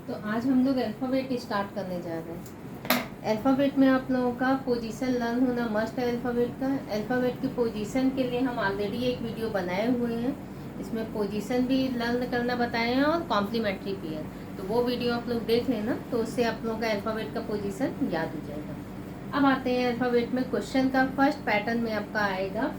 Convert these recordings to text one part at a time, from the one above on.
तो आज हम लोग अल्फ़ाबेट स्टार्ट करने जा रहे हैं। अल्फ़ाबेट में आप लोगों का पोजीशन लर्न होना मस्ट है। अल्फ़ाबेट का अल्फ़ाबेट की पोजीशन के लिए हम ऑलरेडी एक वीडियो बनाए हुए हैं। इसमें पोजीशन भी लर्न करना बताए हैं और कॉम्प्लीमेंट्री पेयर, तो वो वीडियो आप लोग देख लेना, तो उससे आप लोगों का अल्फ़ाबेट का पोजीशन याद हो जाएगा। अब आते हैं अल्फ़ाबेट में। क्वेश्चन का फर्स्ट पैटर्न में आपका आएगा,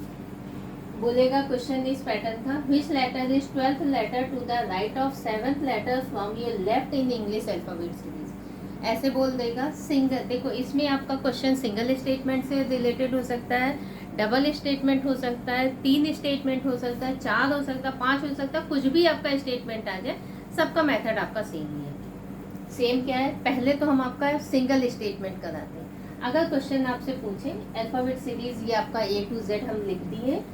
बोलेगा क्वेश्चन इस पैटर्न का, which letter is 12th letter to the right of 7th letter from your left in English alphabet series. ऐसे बोल देगा। सिंगल, देखो इसमें आपका क्वेश्चन सिंगल स्टेटमेंट से रिलेटेड हो सकता है, डबल स्टेटमेंट हो सकता है, 3 स्टेटमेंट हो सकता है, 4 हो सकता है, 5 हो सकता है, कुछ भी आपका स्टेटमेंट आ जाए, सबका मेथड आपका सेम ही है। सेम क्या है, पहले तो हम आपका सिंगल स्टेटमेंट कराते हैं। अगर क्वेश्चन आपसे पूछे अल्फाबेट सीरीज, ये आपका A to Z हम लिख दिए।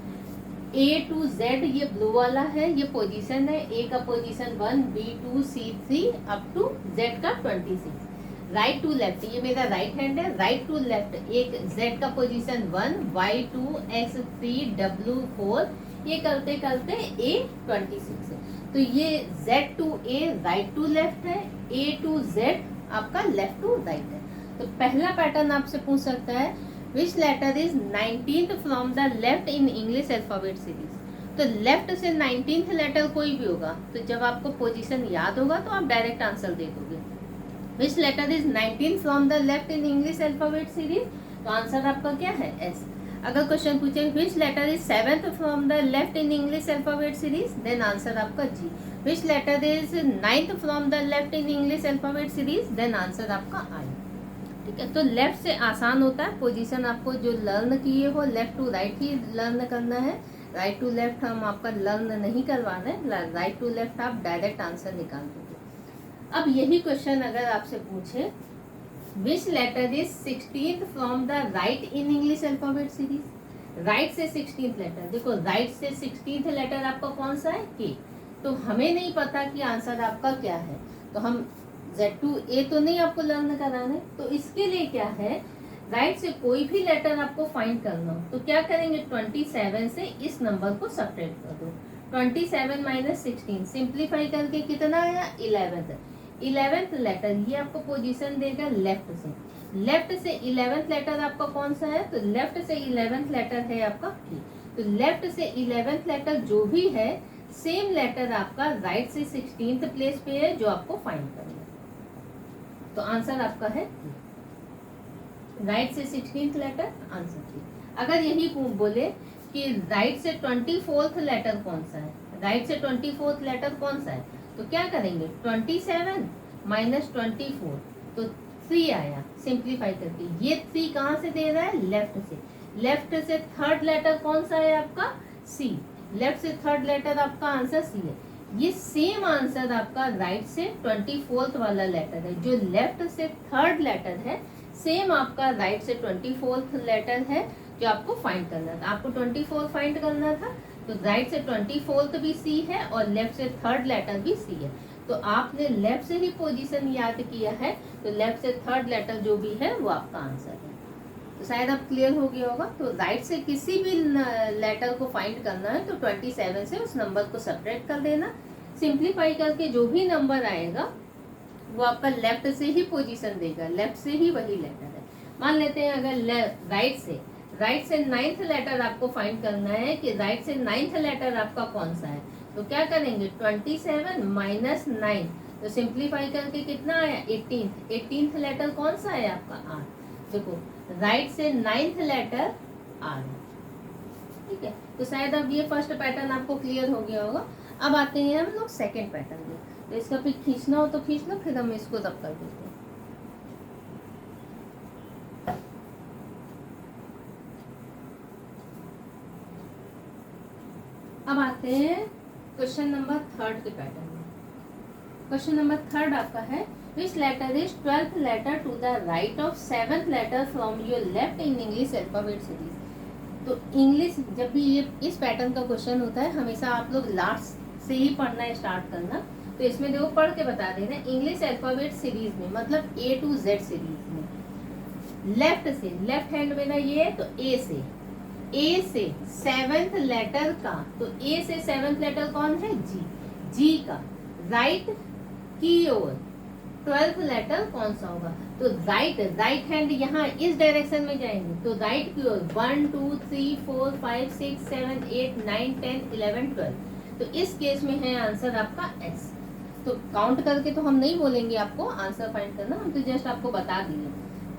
A to Z ये ब्लू वाला है, ये पोजीशन है। A का position 1, B 2, C 3 up to Z का 26। राइट टू लेफ्ट, ये मेरा राइट हैंड है। राइट टू लेफ्ट एक Z का पोजीशन 1, Y 2, X 3, W 4, ये करते करते A 26 है। तो ये Z to A right to left है, A to Z आपका लेफ्ट टू राइट है। तो पहला पैटर्न आपसे पूछ सकता है, which letter is 19th from the left in English alphabet series. तो लेफ्ट से 19th लेटर कोई भी होगा, तो जब आपको पोजीशन याद होगा तो आप डायरेक्ट आंसर दे दोगे। Which letter is 19th from the left in English alphabet series, तो आंसर आपका क्या है, एस। अगर क्वेश्चन पूछे which letter is 7th from the left in English alphabet series, then answer आपका G. Which letter is 9th from the left in English alphabet series, then answer आपका I. ठीक है, तो लेफ्ट से आसान होता है। पोजीशन आपको जो लर्न किए हो लेफ्ट टू राइट ही लर्न करना है। राइट टू लेफ्ट हम आपका लर्न नहीं करवा रहे, राइट टू लेफ्ट आप डायरेक्ट आंसर निकाल दोगे। अब यही क्वेश्चन अगर आपसे पूछे, which letter is 16th from the right in English alphabet series. Right से 16th लेटर, देखो राइट से 16th लेटर आपका कौन सा है, के। तो हमें नहीं पता कि आंसर आपका क्या है, तो हम Z to A तो नहीं आपको लर्न कराना है। तो इसके लिए क्या है, राइट से कोई भी लेटर आपको फाइंड करना हो तो क्या करेंगे, 27 से इस नंबर को सब्ट्रैक्ट कर दो। 27 माइनस 16 सिंप्लीफाई करके कितना आया, 11th। 11th लेटर ये आपको पोजीशन देगा लेफ्ट से। लेफ्ट से 11th लेटर आपका कौन सा है, तो लेफ्ट से 11th लेटर है आपका K। तो लेफ्ट से 11th लेटर जो भी है, सेम लेटर आपका राइट से 16th प्लेस पे है, जो आपको फाइंड करना है। तो आंसर आपका है राइट से 16th लेटर, आंसर थी। अगर यही बोले कि राइट से 24th लेटर कौन सा है, राइट से 24th लेटर कौन सा है, तो क्या करेंगे, 27 माइनस 24, तो 3 आया। सिंप्लीफाई करके ये 3 कहाँ से दे रहा है, लेफ्ट से। लेफ्ट से थर्ड लेटर कौन सा है आपका, सी। लेफ्ट से थर्ड लेटर आपका आंसर सी है। ये सेम आंसर आपका राइट से 24th वाला लेटर है। जो लेफ्ट से थर्ड लेटर है, सेम आपका राइट से 24th लेटर है, जो आपको फाइंड करना था। आपको 24 फाइंड करना था, तो राइट से 24th भी सी है और लेफ्ट से थर्ड लेटर भी सी है। तो आपने लेफ्ट से ही पोजीशन याद किया है, तो लेफ्ट से थर्ड लेटर जो भी है वो आपका आंसर है। तो शायद अब क्लियर हो गया होगा। तो राइट से किसी भी लेटर को फाइंड करना है तो 27 से उस नंबर को सब्ट्रैक्ट कर देना। सिंप्लीफाई करके जो भी नंबर आएगा वो आपका लेफ्ट से ही पोजीशन देगा, लेफ्ट से ही वही लेटर है। मान लेते हैं अगर राइट से 9th लेटर आपको फाइंड करना है कि राइट से 9th लेटर आपका कौन सा है, तो क्या करेंगे, 27 माइनस 9, तो सिंप्लीफाई करके कितना आया, 18th। 18th लेटर कौन सा है आपका, आर। देखो राइट से 9th लेटर आर। ठीक है, तो शायद अब ये फर्स्ट पैटर्न आपको क्लियर हो गया होगा। अब आते हैं हम लोग सेकेंड पैटर्न में। तो इसका फिर खींचना हो तो खींच लो, फिर हम इसको रब कर देते हैं। अब आते हैं क्वेश्चन नंबर 3 के पैटर्न में। क्वेश्चन नंबर 3 आपका है, which letter is 12th letter to the right of 7th letter from your left in English alphabet series. तो इंग्लिश जब भी ये इस पैटर्न का क्वेश्चन होता है, हमेशा आप लोग लास्ट से ही पढ़ना स्टार्ट करना। तो इसमें देखो पढ़ के बता देना, इंग्लिश अल्फाबेट सीरीज में मतलब A to Z सीरीज में लेफ्ट से, लेफ्ट हैंड में ना ये है, तो A से 7th लेटर का, तो A से 7th लेटर कौन है, G। G का राइट की ओर 12th लेटर कौन सा होगा? तो राइट हैंड यहाँ इस डायरेक्शन में जाएंगे, तो राइट की ओर 1 2 3 4 5 6 7 8 9 10 11 12। तो इस केस में है आंसर आपका एस। तो काउंट करके तो हम नहीं बोलेंगे आपको आंसर फाइंड करना, हम तो जस्ट आपको बता दिए।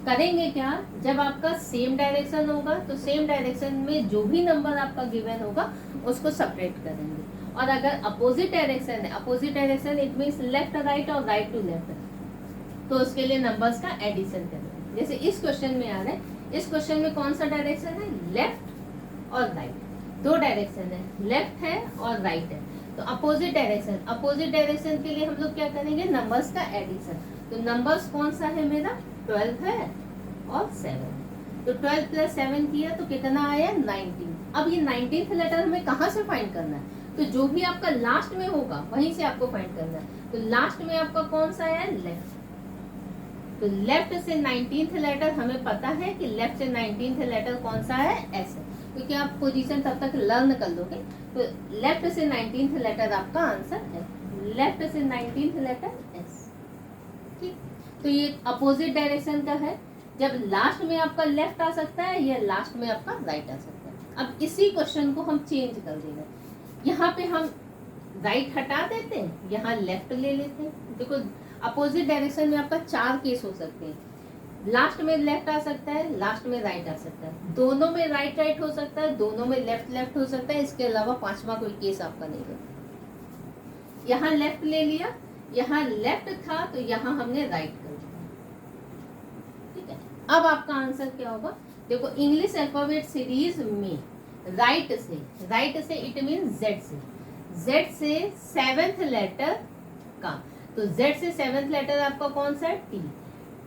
करेंगे क्या, जब आपका सेम डायरेक्शन होगा तो सेम डायरेक्शन में जो भी नंबर आपका गिवन होगा उसको सेपरेट करेंगे। और अगर अपोजिट डायरेक्शन है, opposite direction it means left right और राइट टू लेफ्ट, तो उसके लिए नंबर्स का एडिशन करेंगे। जैसे इस क्वेश्चन में आ रहा है, इस क्वेश्चन में कौन सा डायरेक्शन है? लेफ्ट और राइट, दो डायरेक्शन है, लेफ्ट है और राइट है। तो अपोजिट डायरेक्शन के लिए हम लोग क्या करेंगे? नंबर्स का एडिशन। तो नंबर्स कौन सा है मेरा? 12 है और 7। तो 12 प्लस 7 किया तो कितना आया? 19। अब ये 19th लेटर हमें कहाँ से फाइंड करना है? तो जो भी आपका लास्ट में होगा वहीं से आपको फाइंड करना है। तो लास्ट में आपका कौन सा है? लेफ्ट। तो लेफ्ट से 19th लेटर हमें पता है कि लेफ्ट से 19th लेटर कौन सा है? एस है, क्योंकि आप पोजीशन तब तक लर्न कर लोगे। तो लेफ्ट से 19th लेटर आपका आंसर है, लेफ्ट से 19th लेटर एस। ठीक, तो ये अपोजिट डायरेक्शन का है, जब लास्ट में आपका लेफ्ट आ सकता है या लास्ट में आपका राइट आ सकता है। अब इसी क्वेश्चन को हम चेंज कर देंगे, यहाँ पे हम राइट हटा देते हैं, यहाँ लेफ्ट ले लेते हैं। देखो अपोजिट डायरेक्शन में आपका 4 केस हो सकते हैं, लास्ट में लेफ्ट आ सकता है, लास्ट में राइट आ सकता है, दोनों में राइट राइट हो सकता है, दोनों में लेफ्ट लेफ्ट हो सकता है, इसके अलावा 5वां कोई केस आपका नहीं होता। यहाँ लेफ्ट ले लिया, यहाँ लेफ्ट था तो यहाँ हमने राइट कर दिया। ठीक है, अब आपका आंसर क्या होगा? देखो इंग्लिश अल्फाबेट सीरीज में राइट से इट मीन जेड से 7th लेटर का, तो जेड से 7th लेटर आपका कौन सा है?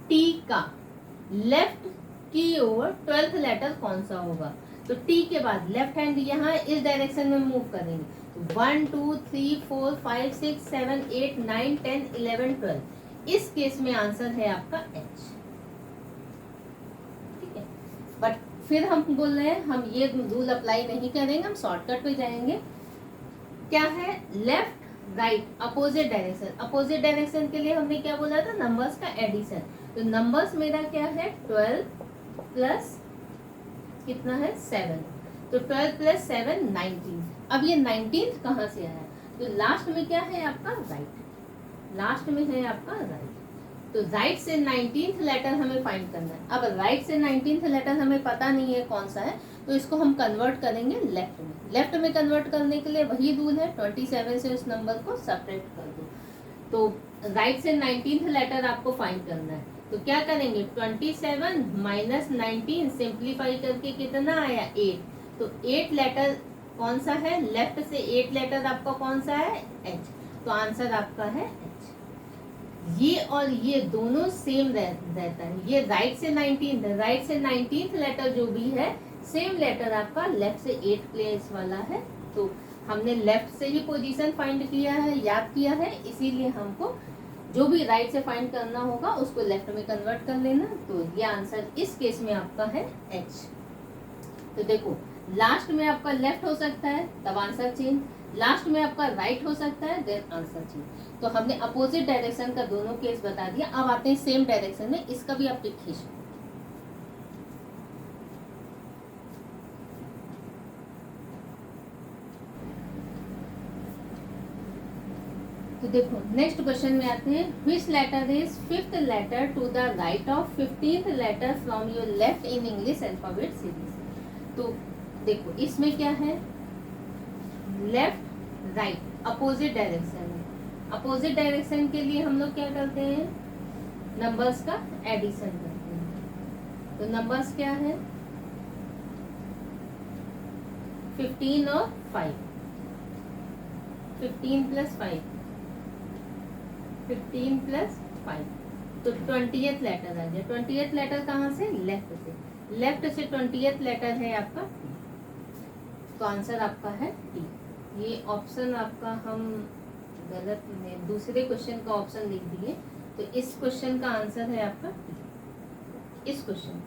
टी का लेफ्ट की ओर 12th लेटर कौन सा होगा? तो टी के बाद लेफ्ट हैंड यहाँ इस डायरेक्शन में मूव करेंगे, तो 1 2 3 4 5 6 7 8 9 10 11 12। इस केस में आंसर है आपका एच। ठीक है, बट फिर हम बोल रहे हैं हम ये रूल अप्लाई नहीं करेंगे, हम शॉर्टकट पे जाएंगे। क्या है? लेफ्ट राइट अपोजिट डायरेक्शन के लिए हमने क्या बोला था? नंबर्स का एडिशन। तो नंबर्स मेरा क्या है? 12 प्लस कितना है? 7। तो 12 प्लस 7 19। अब ये 19th कहाँ से आया? तो लास्ट में क्या है आपका? राइट, लास्ट में है आपका राइट। तो राइट से 19th लेटर हमें फाइंड करना है। अब राइट से 19th लेटर हमें पता नहीं है कौन सा है, तो इसको हम कन्वर्ट करेंगे लेफ्ट में। लेफ्ट में कन्वर्ट करने के लिए वही रूल है, 27 से उस नंबर को सेपरेट कर दो। तो राइट से 19th लेटर आपको फाइंड करना है, तो क्या करेंगे? 27 माइनस 19 सिंप्लीफाई करके कितना आया? 8। तो 8 लेटर कौन सा है? लेफ्ट से 8 लेटर आपका कौन सा है? एच। तो आंसर आपका है एच। ये और ये दोनों सेम रहता है। ये राइट से 19th लेटर जो भी है सेम लेटर आपका लेफ्ट से 8 प्लेस वाला है। तो हमने लेफ्ट से ही पोजीशन फाइंड किया है, याद किया है, इसीलिए हमको जो भी राइट से फाइंड करना होगा उसको लेफ्ट में कन्वर्ट कर लेना। तो ये आंसर इस केस में आपका है एच। तो देखो लास्ट में आपका लेफ्ट हो सकता है तब आंसर चेंज, लास्ट में आपका राइट हो सकता है देन आंसर चेंज। तो हमने अपोजिट डायरेक्शन का दोनों केस बता दिया। अब आते हैं सेम डायरेक्शन में, इसका भी आप टिक खींचो। तो देखो नेक्स्ट क्वेश्चन में आते हैं, which letter is 5th letter to the right of 15th letter from your left in English alphabet series. तो देखो इसमें क्या है? लेफ्ट राइट अपोजिट डायरेक्शन है। अपोजिट डायरेक्शन के लिए हम लोग क्या करते हैं? नंबर्स का एडिशन करते हैं। तो नंबर्स क्या है? 15 और 5, 15 प्लस 5, 15 प्लस 5, तो 20th लेटर आ गया। 20th लेटर कहाँ से? लेफ्ट से। लेफ्ट से 20th लेटर है आपका टी, तो आंसर आपका है टी। ये ऑप्शन आपका हम गलत में दूसरे क्वेश्चन का ऑप्शन लिख दिए, तो इस क्वेश्चन का आंसर है आपका टी, इस क्वेश्चन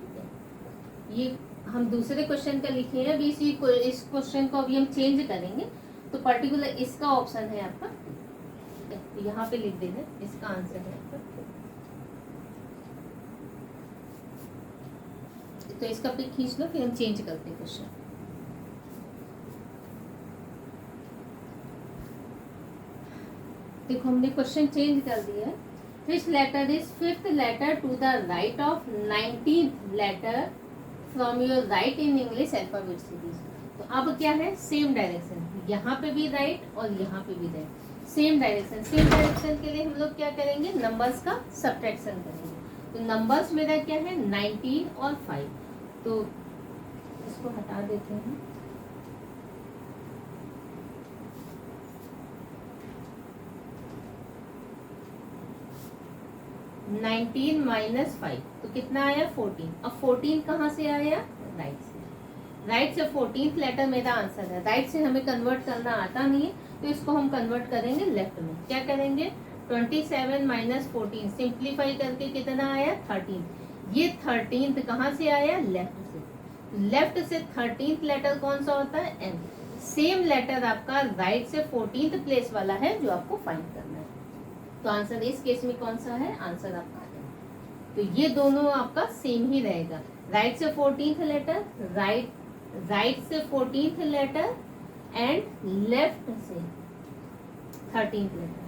का। ये हम दूसरे क्वेश्चन का लिखे हैं, अभी इस क्वेश्चन को अभी हम चेंज करेंगे, तो पर्टिकुलर इसका ऑप्शन है आपका टी। यहाँ पे लिख देना, इसका आंसर है आपका। तो इसका पिक खींच लो, फिर हम चेंज करते हैं क्वेश्चन। देखो हमने क्वेश्चन चेंज कर दिया है। Which letter is fifth letter to the right of 19th letter from your right in English alphabet series. तो अब क्या है, सेम डायरेक्शन, यहाँ पे भी राइट और यहाँ पे भी right, same direction. Same direction के लिए हम लोग क्या करेंगे, नंबर्स का सब्ट्रैक्शन करेंगे। तो नंबर्स मेरा क्या है 19 और 5, तो इसको हटा देते हैं। नाइनटीन माइनस 5 तो कितना आया 14। अब 14 कहाँ से आया, राइट से। राइट से 14th लेटर मेरा आंसर है। राइट से हमें कन्वर्ट करना आता नहीं है, तो इसको हम कन्वर्ट करेंगे लेफ्ट में। क्या करेंगे, 27 माइनस 14 सिंप्लीफाई करके कितना आया 13। ये 13th कहाँ से आया, लेफ्ट से। लेफ्ट से 13th लेटर कौन सा होता है, एन। सेम लेटर आपका राइट से 14th प्लेस वाला है जो आपको फाइंड करना है। तो आंसर इस केस में कौन सा है, आंसर आपका है। तो ये दोनों आपका सेम ही रहेगा। राइट से 14th लेटर, राइट से 14th लेटर एंड लेफ्ट से 13th लेटर।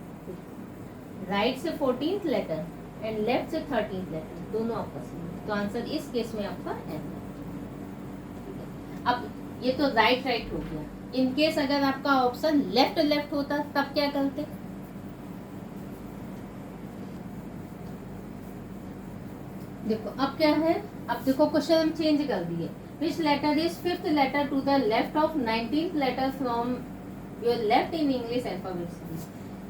राइट से 14th लेटर एंड लेफ्ट से 13th लेटर, दोनों आपका सेम है। तो आंसर इस केस में आपका एन है। अब ये तो राइट हो गया। इन केस अगर आपका ऑप्शन लेफ्ट होता तब क्या करते, देखो अब क्या है, अब देखो क्वेश्चन हम चेंज कर दिए। Which letter is fifth letter to the left of 19th letter from your left in English alphabet series.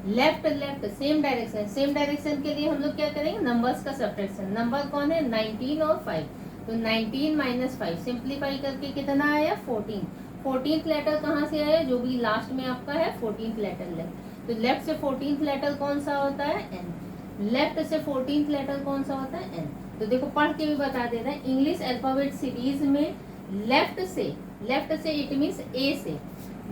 Left same direction. Same direction के लिए हम लोग क्या करेंगे, नंबर्स का सब्ट्रैक्शन। नंबर कौन है 19 और 5, तो 19 माइनस 5 सिंप्लीफाई करके कितना आया 14। 14th लेटर कहाँ से आया, जो भी लास्ट में आपका है 14th लेटर लेफ्ट। तो लेफ्ट से 14th लेटर कौन सा होता है, एन। लेफ्ट से 14th लेटर कौन सा होता है, एन। तो देखो पढ़ के भी बता देता है, इंग्लिश अल्फाबेट सीरीज में लेफ्ट से इट मींस ए से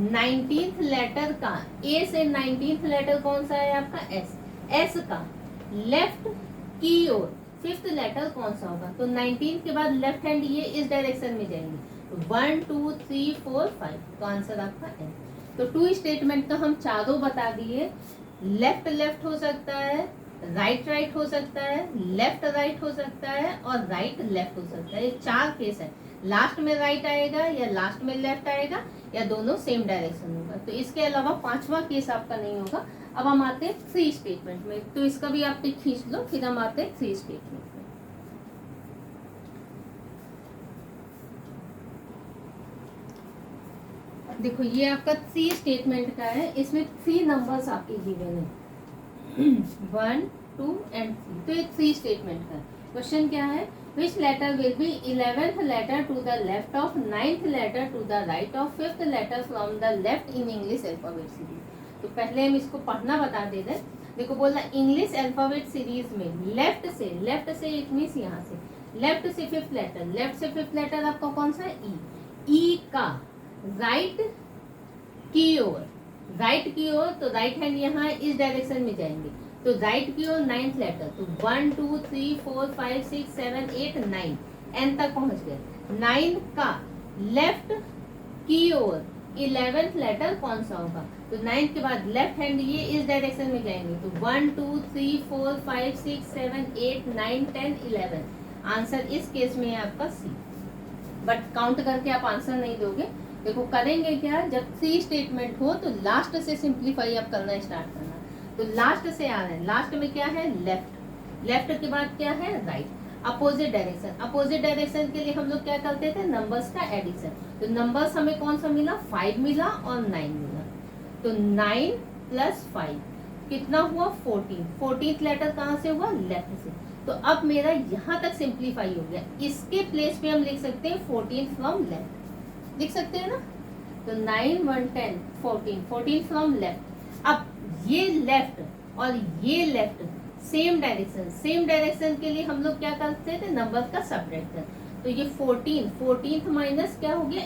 19th लेटर का, ए से 19th लेटर कौन सा है आपका, एस। एस का लेफ्ट की ओर 5th लेटर कौन सा होगा, तो 19 के बाद लेफ्ट हैंड ये इस डायरेक्शन में जाएंगे, तो 1 2 3 4 5, तो आंसर आपका एन। तो 2 स्टेटमेंट का हम चारों बता दिए। लेफ्ट हो सकता है, राइट हो सकता है, लेफ्ट राइट हो सकता है और राइट लेफ्ट हो सकता है। ये 4 केस है। लास्ट में राइट आएगा या लास्ट में लेफ्ट आएगा या दोनों सेम डायरेक्शन होगा। तो इसके अलावा 5वां केस आपका नहीं होगा। अब हम आते हैं 3 स्टेटमेंट में, तो इसका भी आप टिक खींच लो, फिर हम आते हैं 3 स्टेटमेंट में। देखो ये आपका 3 स्टेटमेंट का है। इसमें 3 नंबर्स आपके गिवन है 1 2 एंड 3। तो ये 3 स्टेटमेंट का क्वेश्चन क्या है, which letter will be 11th letter to the left of 9th letter to the right of 5th letter from the left in English alphabet series. तो पहले हम इसको पढ़ना बता दे रहे। देखो बोला इंग्लिश अल्फाबेट सीरीज में लेफ्ट से इट मींस यहाँ से लेफ्ट से 5th लेटर, लेफ्ट से 5th लेटर आपका कौन सा है, ई का राइट की ओर, तो राइट हैंड यहाँ इस डायरेक्शन में जाएंगे, तो राइट की ओर 9th लेटर, तो 1 2 3 4 5 6 7 8 9 एन तक पहुंच गए। 9 का लेफ्ट की ओर 11th लेटर कौन सा होगा, तो 9 के बाद लेफ्ट हैंड ये इस डायरेक्शन में जाएंगे, तो 1 2 3 4 5 6 7 8 9 10 11। आंसर इस केस में है आपका सी। बट काउंट करके आप आंसर नहीं दोगे। देखो करेंगे क्या, जब 3 स्टेटमेंट हो तो लास्ट से सिंप्लीफाई आप करना स्टार्ट करना। तो लास्ट से आ रहा है, लास्ट में क्या है लेफ्ट के बाद क्या है राइट। अपोजिट डायरेक्शन के लिए हम लोग क्या करते थे, नंबर्स का एडिशन। तो नंबर्स हमें कौन सा मिला, 5 मिला और 9 मिला, तो 9 + 5 कितना हुआ 14। 14th लेटर कहाँ से हुआ, लेफ्ट से। तो अब मेरा यहाँ तक सिंप्लीफाई हो गया। इसके प्लेस पे हम लिख सकते हैं 14 फ्रॉम लेफ्ट, लिख सकते हैं ना। तो 9 1 10 14 फ्रॉम लेफ्ट। अब ये लेफ्ट और ये लेफ्ट सेम डायरेक्शन के लिए हम लोग क्या करते थे, नंबर का सब्ट्रैक्शन। तो ये 14 माइनस क्या हो गया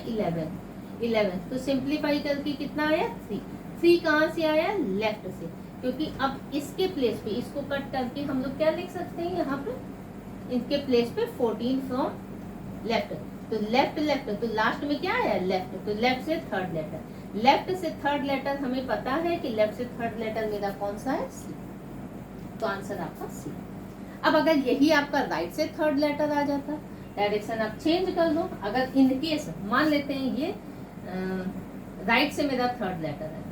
11, तो सिंप्लीफाई करके कितना आया 3 कहाँ से आया, लेफ्ट से। क्योंकि अब इसके प्लेस पे इसको कट करके हम लोग क्या लिख सकते हैं, यहाँ पे इनके प्लेस पे 14 फ्रॉम लेफ्ट, तो लेफ्ट लेफ्ट, तो लास्ट में क्या आया लेफ्ट, तो लेफ्ट से थर्ड लेटर, लेफ्ट से थर्ड लेटर हमें पता है कि लेफ्ट से थर्ड लेटर मेरा कौन सा है सी, तो आंसर आपका सी। अब अगर यही आपका राइट से थर्ड लेटर आ जाता, डायरेक्शन आप चेंज कर लो, अगर इन केस मान लेते हैं ये राइट से मेरा थर्ड लेटर है,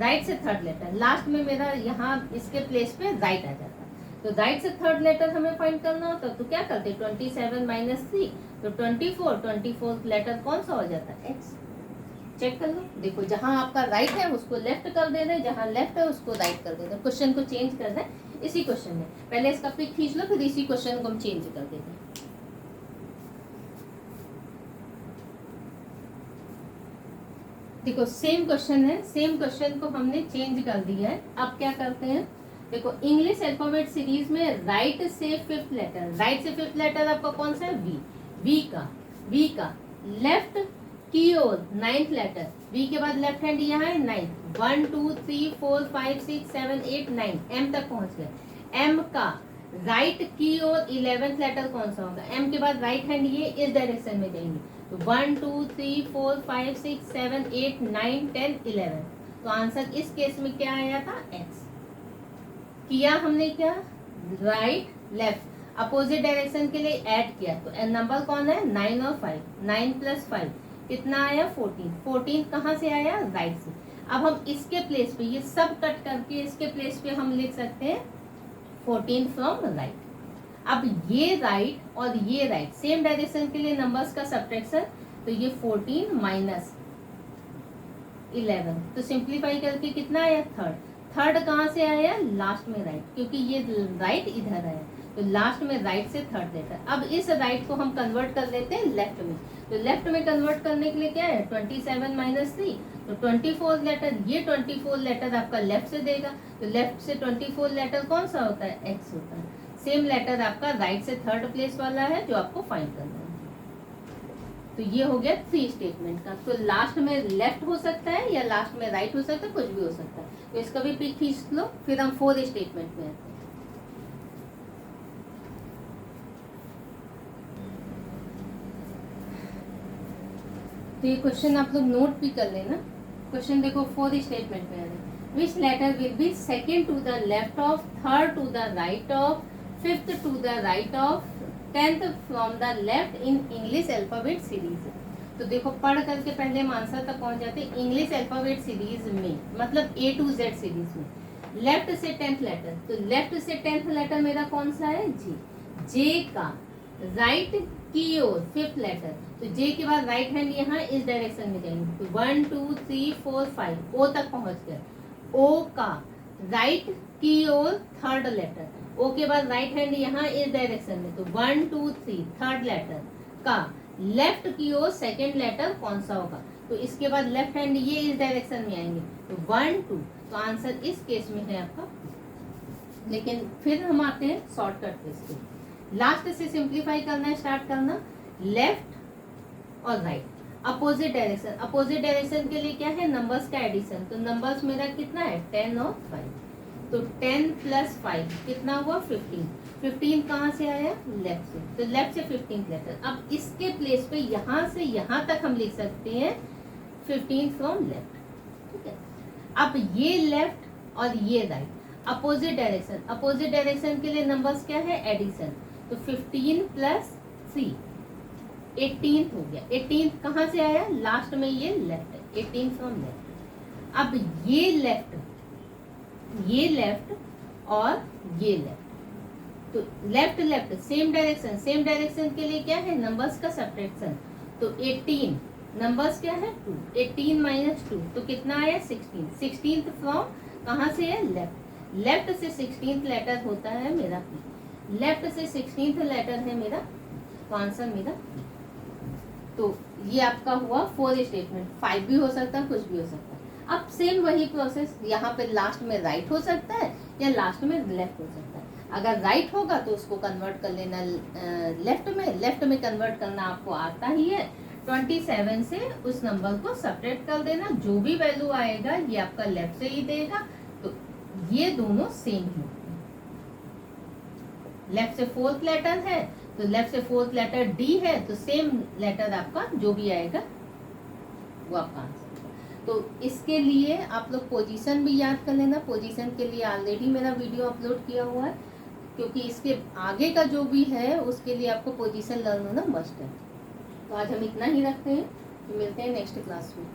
राइट से थर्ड लेटर लास्ट में मेरा यहाँ इसके प्लेस पे राइट आ जाता, तो राइट से थर्ड लेटर हमें फाइंड करना होता तो क्या करते 27 माइनस 3, तो 24 लेटर कौन सा हो जाता है एक्स। चेक कर लो, देखो जहां आपका राइट है उसको लेफ्ट कर दे रहे, जहां लेफ्ट है उसको राइट कर दे रहे, क्वेश्चन को चेंज कर रहे हैं इसी क्वेश्चन में, पहले इसका पिक खींच लो फिर इसी क्वेश्चन को हम चेंज कर देते हैं। देखो सेम क्वेश्चन है, सेम क्वेश्चन को हमने चेंज कर दिया है, अब क्या करते हैं, देखो इंग्लिश अल्फाबेट सीरीज में राइट से फिफ्थ लेटर, राइट से फिफ्थ लेटर आपका कौन सा है वी, वी का लेफ्ट की ओर नाइन्थ लेटर, वी के बाद लेफ्ट हैंड यहाँ है 9, 1 2 3 4 5 6 7 8 9 एम तक पहुंच गए, एम का राइट की ओर 11th लेटर कौन सा होगा, एम के बाद राइट हैंड ये इस डायरेक्शन में जाएंगे, तो 1 2 3 4 5 6 7 8 9 10 11, तो आंसर इस केस में क्या आया था एक्स। किया हमने क्या राइट लेफ्ट अपोजिट डायरेक्शन के लिए ऐड किया, तो नंबर कौन है 9 और 5, 9 प्लस 5 कितना आया 14, 14 कहाँ से आया राइट से। अब हम इसके प्लेस पे ये सब कट करके इसके प्लेस पे हम लिख सकते हैं 14 फ्रॉम राइट। अब ये राइट और ये राइट सेम डायरेक्शन के लिए नंबर्स का सब्ट्रैक्शन, तो ये 14 माइनस 11, तो सिंप्लीफाई करके कितना आया थर्ड, थर्ड कहाँ से आया लास्ट में राइट, क्योंकि ये राइट इधर आया, तो लास्ट में राइट से थर्ड लेटर। अब इस राइट को हम कन्वर्ट कर लेते हैं लेफ्ट में, तो लेफ्ट में कन्वर्ट करने के लिए क्या है 27 माइनस 3, तो 24 लेटर, ये 24 लेटर आपका लेफ्ट से देगा, तो लेफ्ट से 24 लेटर कौन सा होता है एक्स होता है, सेम लेटर आपका राइट से थर्ड प्लेस वाला है जो आपको फाइंड करना है। तो ये हो गया 3 स्टेटमेंट का, तो लास्ट में लेफ्ट हो सकता है या लास्ट में राइट हो सकता है, कुछ भी हो सकता है, तो इसका भी पिक खींच लो, फिर हम 4 स्टेटमेंट में आते हैं। तो ये क्वेश्चन आप लोग नोट भी कर लेना, क्वेश्चन देखो 4 स्टेटमेंट में आ रहा है, which letter will be second to the left of, third to the right of, fifth to the right of, 10th from the left in English alphabet series. तो देखो पढ़ करके पहले हम आंसर तक पहुंच जाते हैं, इंग्लिश अल्फाबेट सीरीज में मतलब A to Z सीरीज में, लेफ्ट से 10th लेटर, तो लेफ्ट से 10th लेटर मेरा कौन सा है जे, जे का राइट की ओर 5th लेटर, तो जे के बाद राइट हैंड यहाँ इस डायरेक्शन में जाएंगे, तो 1 2 3 4 5 ओ तक पहुंच गए, ओ का राइट की ओर थर्ड लेटर, ओ के बाद राइट हैंड यहाँ इस डायरेक्शन में, तो 1 2 3 थर्ड लेटर का लेफ्ट की ओर सेकेंड लेटर कौन सा होगा, तो इसके बाद लेफ्ट हैंड ये इस डायरेक्शन में आएंगे, तो 1 2, तो आंसर इस केस में है आपका। लेकिन फिर हम आते हैं शॉर्टकट पे, इसके लास्ट से सिंप्लीफाई करना है, स्टार्ट करना लेफ्ट और right, opposite direction, opposite direction के लिए क्या है नंबर्स का एडिशन, तो नंबर्स मेरा कितना है 10 और 5, तो 10 प्लस 5 कितना हुआ 15, 15 कहाँ से आया लेफ्ट से, तो लेफ्ट से 15th लेटर। अब इसके प्लेस पे यहाँ से यहाँ तक हम लिख सकते हैं 15 फ्रॉम लेफ्ट, ठीक है। अब ये लेफ्ट और ये right, opposite direction, opposite direction के लिए नंबर्स क्या है एडिशन, तो 15 प्लस 3 18th हो गया, 18th कहाँ से आया लास्ट में ये लेफ्ट है, 18 फ्रॉम लेफ्ट। अब ये लेफ्ट और ये लेफ्ट, तो left left same direction, same direction के लिए क्या है नंबर्स का सब्ट्रैक्शन, तो 18 नंबर्स क्या है 2, 18 माइनस 2 तो कितना आया 16, 16th फ्रॉम कहाँ से है लेफ्ट, लेफ्ट से 16th लेटर होता है मेरा पी, लेफ्ट से 16th लेटर है मेरा, तो आंसर मेरा पी। तो ये आपका हुआ 4 स्टेटमेंट, 5 भी हो सकता है कुछ भी हो सकता है। अब सेम वही प्रोसेस यहाँ पे लास्ट में राइट हो सकता है या लास्ट में लेफ्ट हो सकता है, अगर राइट होगा तो उसको कन्वर्ट कर लेना लेफ्ट में, लेफ्ट में कन्वर्ट करना आपको आता ही है, 27 से उस नंबर को सब्ट्रैक्ट कर देना, जो भी वैल्यू आएगा ये आपका लेफ्ट से ही देगा, तो ये दोनों सेम ही। लेफ्ट से फोर्थ लेटर है तो लेफ्ट से फोर्थ लेटर डी है, तो सेम लेटर आपका जो भी आएगा वो आपका आंसर होगा। तो इसके लिए आप लोग पोजीशन भी याद कर लेना। पोजीशन के लिए ऑलरेडी मेरा वीडियो अपलोड किया हुआ है, क्योंकि इसके आगे का जो भी है उसके लिए आपको पोजीशन लर्न होना मस्ट है। तो आज हम इतना ही रखते हैं, तो मिलते हैं नेक्स्ट क्लास में।